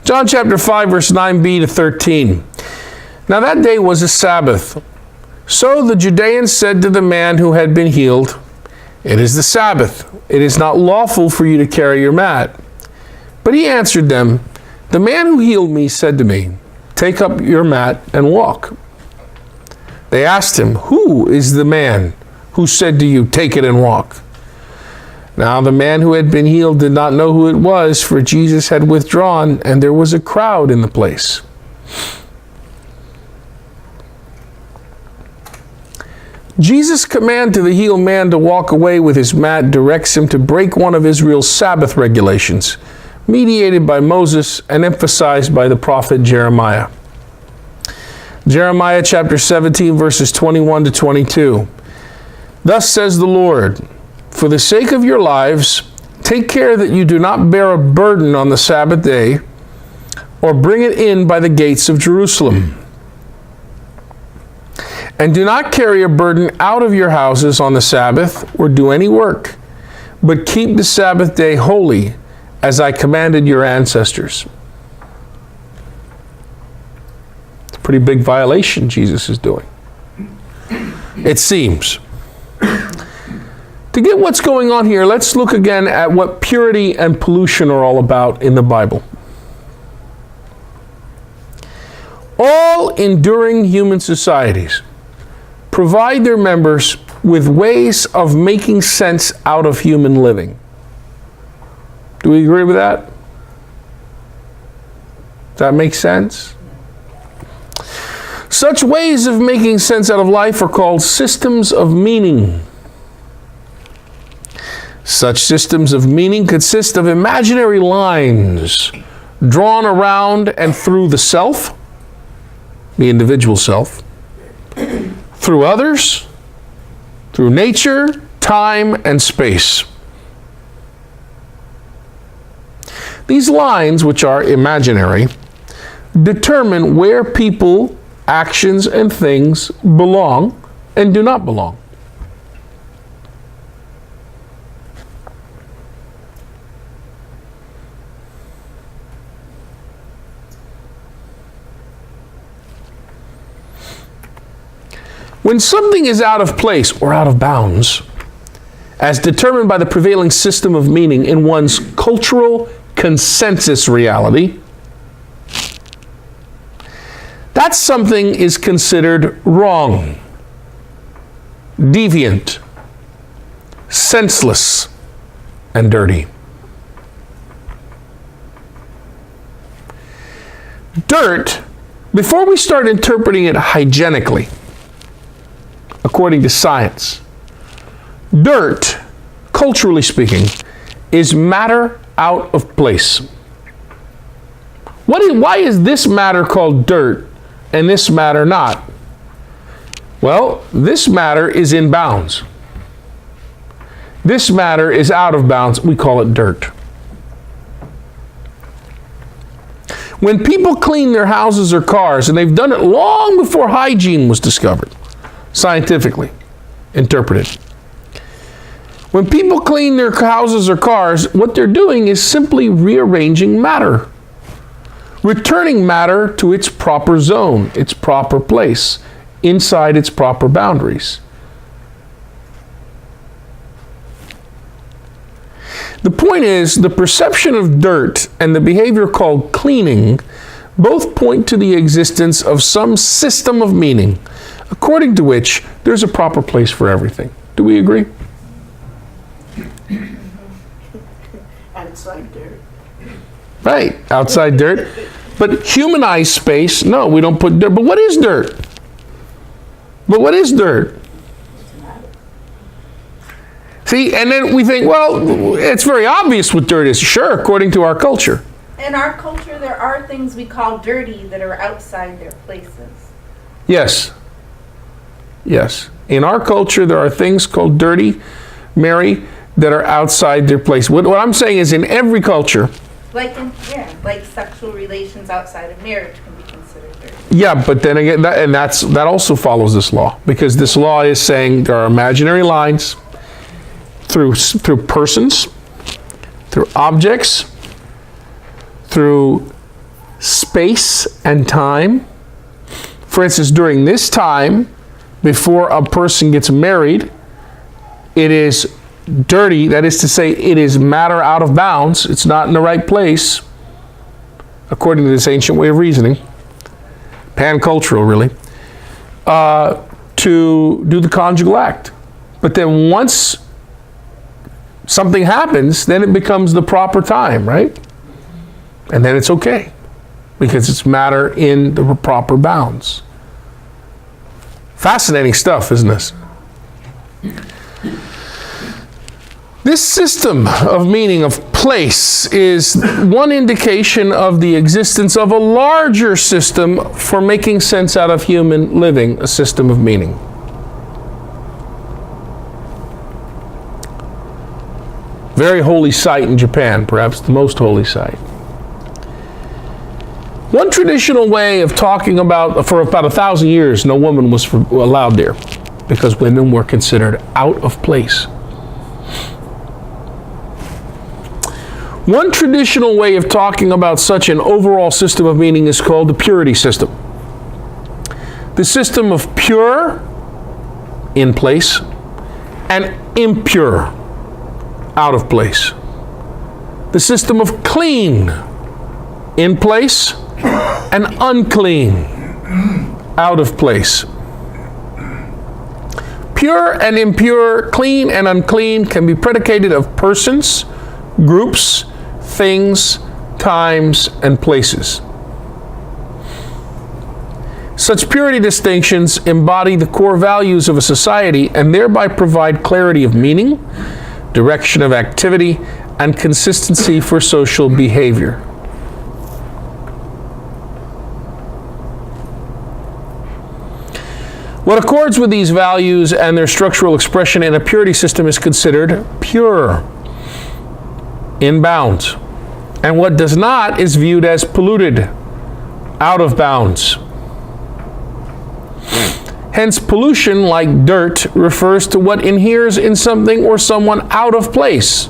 John chapter 5, verse 9b to 13. Now that day was a Sabbath. So the Judeans said to the man who had been healed, "It is the Sabbath. It is not lawful for you to carry your mat." But he answered them, "The man who healed me said to me, 'Take up your mat and walk.'" They asked him, "Who is the man who said to you, 'Take it and walk'?" Now the man who had been healed did not know who it was, for Jesus had withdrawn, and there was a crowd in the place. Jesus' command to the healed man to walk away with his mat directs him to break one of Israel's Sabbath regulations, mediated by Moses and emphasized by the prophet Jeremiah. Jeremiah chapter 17, verses 21 to 22. Thus says the Lord, "For the sake of your lives, take care that you do not bear a burden on the Sabbath day, or bring it in by the gates of Jerusalem. And do not carry a burden out of your houses on the Sabbath, or do any work, but keep the Sabbath day holy, as I commanded your ancestors." It's a pretty big violation Jesus is doing, it seems. To get what's going on here, let's look again at what purity and pollution are all about in the Bible. All enduring human societies provide their members with ways of making sense out of human living. Do we agree with that? Does that make sense? Such ways of making sense out of life are called systems of meaning. Such systems of meaning consist of imaginary lines drawn around and through the self, the individual self, through others, through nature, time, and space. These lines, which are imaginary, determine where people, actions, and things belong and do not belong. When something is out of place or out of bounds, as determined by the prevailing system of meaning in one's cultural consensus reality, that something is considered wrong, deviant, senseless, and dirty. Dirt, before we start interpreting it hygienically, according to science, dirt, culturally speaking, is matter out of place. Why is this matter called dirt and this matter not? Well, this matter is in bounds. This matter is out of bounds. We call it dirt. When people clean their houses or cars, and they've done it long before hygiene was discovered, scientifically interpreted. When people clean their houses or cars, what they're doing is simply rearranging matter, returning matter to its proper zone, its proper place, inside its proper boundaries. The point is, the perception of dirt and the behavior called cleaning both point to the existence of some system of meaning, according to which there's a proper place for everything. Do we agree? Outside dirt. Right, outside dirt. But humanized space, no, we don't put dirt. But what is dirt? But what is dirt? See, and then we think, well, it's very obvious what dirt is. Sure, according to our culture. In our culture, there are things we call dirty that are outside their places. Yes. Yes. In our culture, there are things called dirty, Mary, that are outside their place. What I'm saying is, in every culture. Like sexual relations outside of marriage can be considered dirty. Yeah, but then again, that also follows this law, because this law is saying there are imaginary lines through persons, through objects, through space and time. For instance, during this time, before a person gets married, it is dirty. That is to say, it is matter out of bounds. It's not in the right place, according to this ancient way of reasoning. Pan-cultural, really. To do the conjugal act. But then once something happens, then it becomes the proper time, right? And then it's okay, because it's matter in the proper bounds. Fascinating stuff, isn't this? This system of meaning of place is one indication of the existence of a larger system for making sense out of human living, a system of meaning. Very holy site in Japan, perhaps the most holy site. One traditional way of talking about, for about 1,000 years, no woman was allowed there because women were considered out of place. One traditional way of talking about such an overall system of meaning is called the purity system. The system of pure, in place, and impure, out of place. The system of clean, in place, and unclean, out of place. Pure and impure, clean and unclean can be predicated of persons, groups, things, times, and places. Such purity distinctions embody the core values of a society and thereby provide clarity of meaning, direction of activity, and consistency for social behavior. What accords with these values and their structural expression in a purity system is considered pure, in bounds, and what does not is viewed as polluted, out of bounds. Hence, pollution, like dirt, refers to what inheres in something or someone out of place,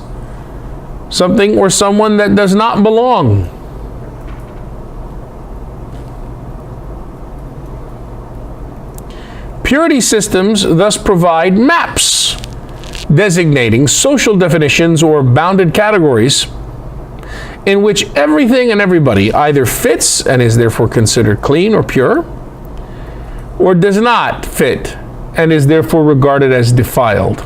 something or someone that does not belong. Purity systems thus provide maps designating social definitions or bounded categories in which everything and everybody either fits and is therefore considered clean or pure, or does not fit and is therefore regarded as defiled.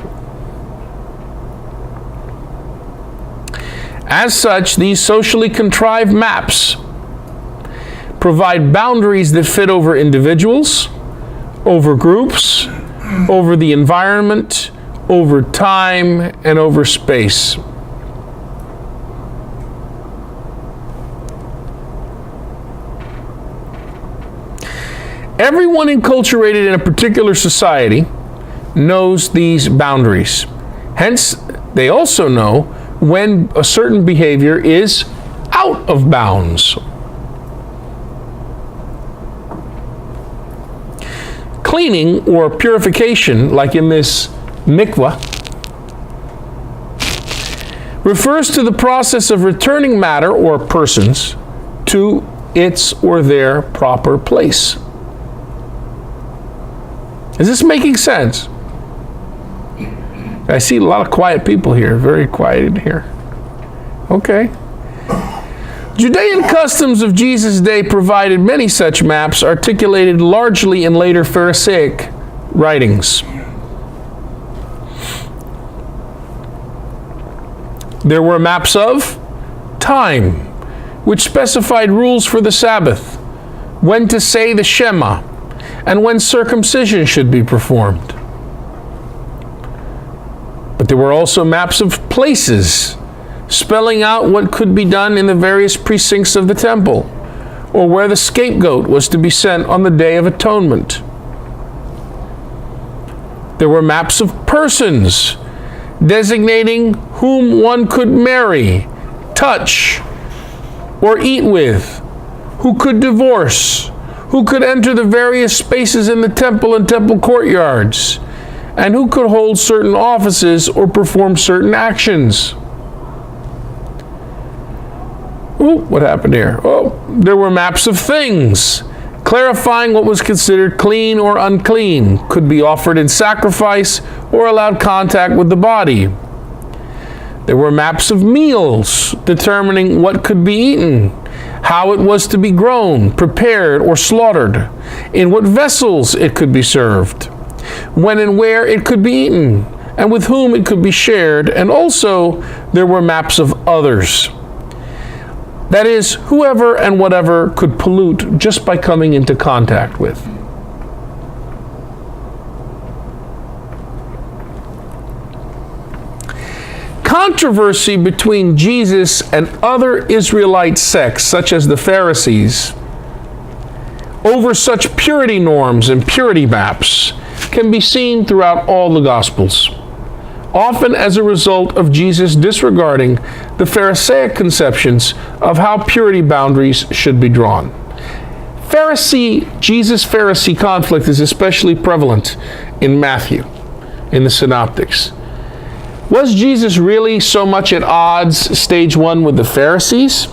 As such, these socially contrived maps provide boundaries that fit over individuals, over groups, over the environment, over time, and over space. Everyone enculturated in a particular society knows these boundaries. Hence, they also know when a certain behavior is out of bounds. Cleaning or purification, like in this mikvah, refers to the process of returning matter or persons to its or their proper place. Is this making sense? I see a lot of quiet people here, very quiet in here. Okay. Judean customs of Jesus' day provided many such maps, articulated largely in later Pharisaic writings. There were maps of time, which specified rules for the Sabbath, when to say the Shema, and when circumcision should be performed. But there were also maps of places, spelling out what could be done in the various precincts of the temple, or where the scapegoat was to be sent on the Day of Atonement. There were maps of persons, designating whom one could marry, touch, or eat with, who could divorce, who could enter the various spaces in the temple and temple courtyards, and who could hold certain offices or perform certain actions. what happened here? Oh, there were maps of things, clarifying what was considered clean or unclean, could be offered in sacrifice or allowed contact with the body. There were maps of meals, determining what could be eaten, how it was to be grown, prepared, or slaughtered, in what vessels it could be served, when and where it could be eaten, and with whom it could be shared, and also there were maps of others. That is, whoever and whatever could pollute just by coming into contact with. Controversy between Jesus and other Israelite sects, such as the Pharisees, over such purity norms and purity maps can be seen throughout all the Gospels, often as a result of Jesus disregarding the Pharisaic conceptions of how purity boundaries should be drawn. Jesus-Pharisee conflict is especially prevalent in Matthew, in the Synoptics. Was Jesus really so much at odds, stage 1, with the Pharisees?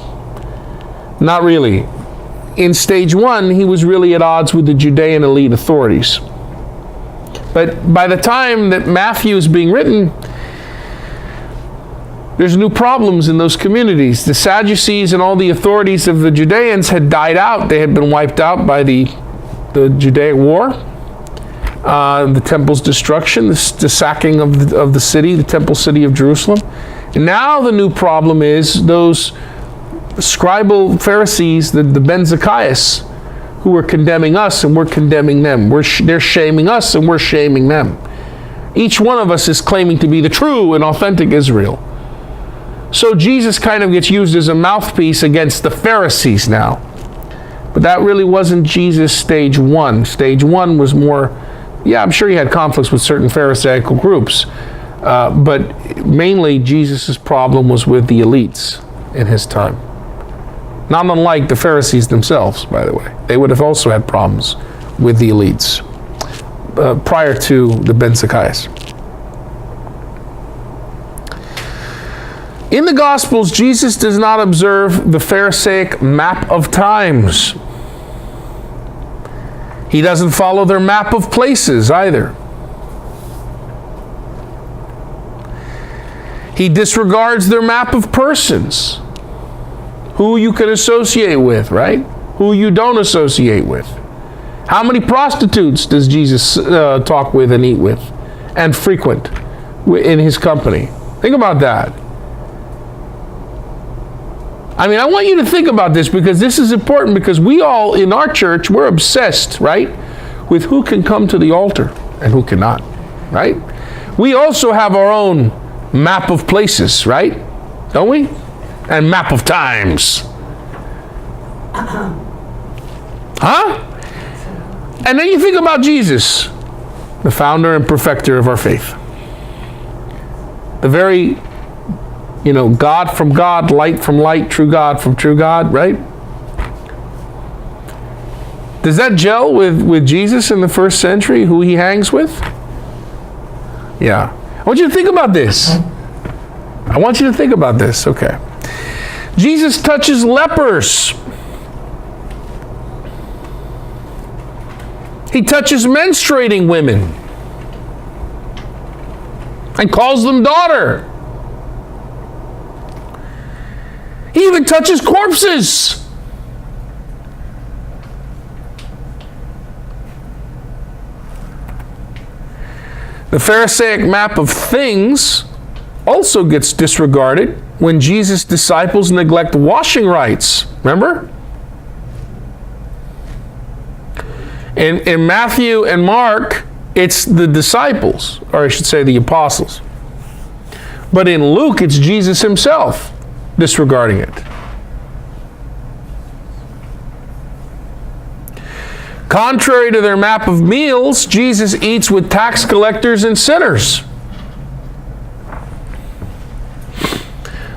Not really. In stage 1, he was really at odds with the Judean elite authorities. But by the time that Matthew is being written, there's new problems in those communities. The Sadducees and all the authorities of the Judeans had died out. They had been wiped out by the Judaic War, the temple's destruction, the sacking of the city, the temple city of Jerusalem. And now the new problem is those scribal Pharisees, the Ben Zacchaeus, who are condemning us and we're condemning them. They're shaming us and we're shaming them. Each one of us is claiming to be the true and authentic Israel. So Jesus kind of gets used as a mouthpiece against the Pharisees now. But that really wasn't Jesus' stage 1. Stage 1 was more, yeah, I'm sure he had conflicts with certain Pharisaical groups. But mainly Jesus' problem was with the elites in his time. Not unlike the Pharisees themselves, by the way. They would have also had problems with the elites prior to the Ben Zacchaeus. In the Gospels, Jesus does not observe the Pharisaic map of times. He doesn't follow their map of places either. He disregards their map of persons. Who you can associate with, right? Who you don't associate with. How many prostitutes does Jesus talk with and eat with and frequent in his company? Think about that. I mean, I want you to think about this because this is important, because we all in our church, we're obsessed, right, with who can come to the altar and who cannot, right? We also have our own map of places, right? Don't we? And map of times. Huh? And then you think about Jesus, the founder and perfecter of our faith. The very, God from God, light from light, true God from true God, right? Does that gel with Jesus in the first century, who he hangs with? Yeah. I want you to think about this. Okay. Jesus touches lepers. He touches menstruating women and calls them daughter. He even touches corpses. The Pharisaic map of things also gets disregarded when Jesus' disciples neglect washing rites. Remember? In Matthew and Mark, it's the disciples, or I should say the apostles. But in Luke, it's Jesus himself disregarding it. Contrary to their map of meals, Jesus eats with tax collectors and sinners.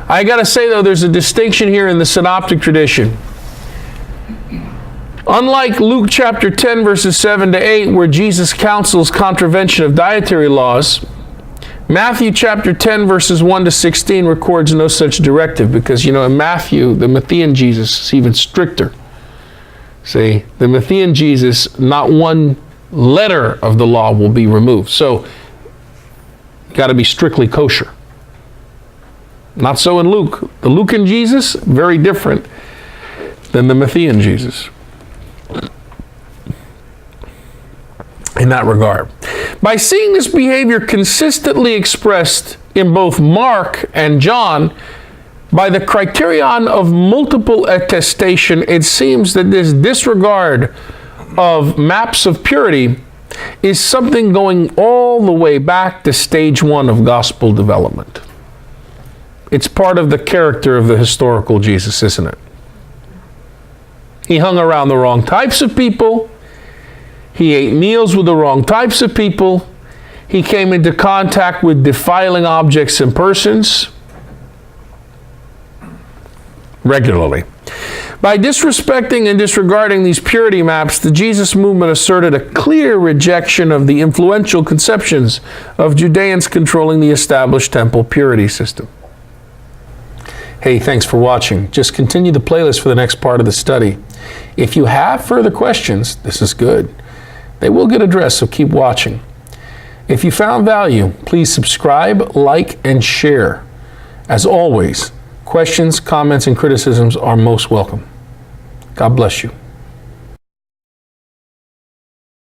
I got to say, though, there's a distinction here in the synoptic tradition. Unlike Luke chapter 10, verses 7 to 8, where Jesus counsels contravention of dietary laws, Matthew chapter 10, verses 1 to 16 records no such directive because, in Matthew, the Matthean Jesus is even stricter. See, the Matthean Jesus, not one letter of the law will be removed. So, got to be strictly kosher. Not so in Luke. The Lucan Jesus, very different than the Matthean Jesus in that regard. By seeing this behavior consistently expressed in both Mark and John, by the criterion of multiple attestation, it seems that this disregard of maps of purity is something going all the way back to stage 1 of gospel development. It's part of the character of the historical Jesus, isn't it? He hung around the wrong types of people. He ate meals with the wrong types of people. He came into contact with defiling objects and persons regularly. By disrespecting and disregarding these purity maps, the Jesus movement asserted a clear rejection of the influential conceptions of Judeans controlling the established temple purity system. Hey, thanks for watching. Just continue the playlist for the next part of the study. If you have further questions, this is good. They will get addressed, so keep watching. If you found value, please subscribe, like, and share. As always, questions, comments, and criticisms are most welcome. God bless you.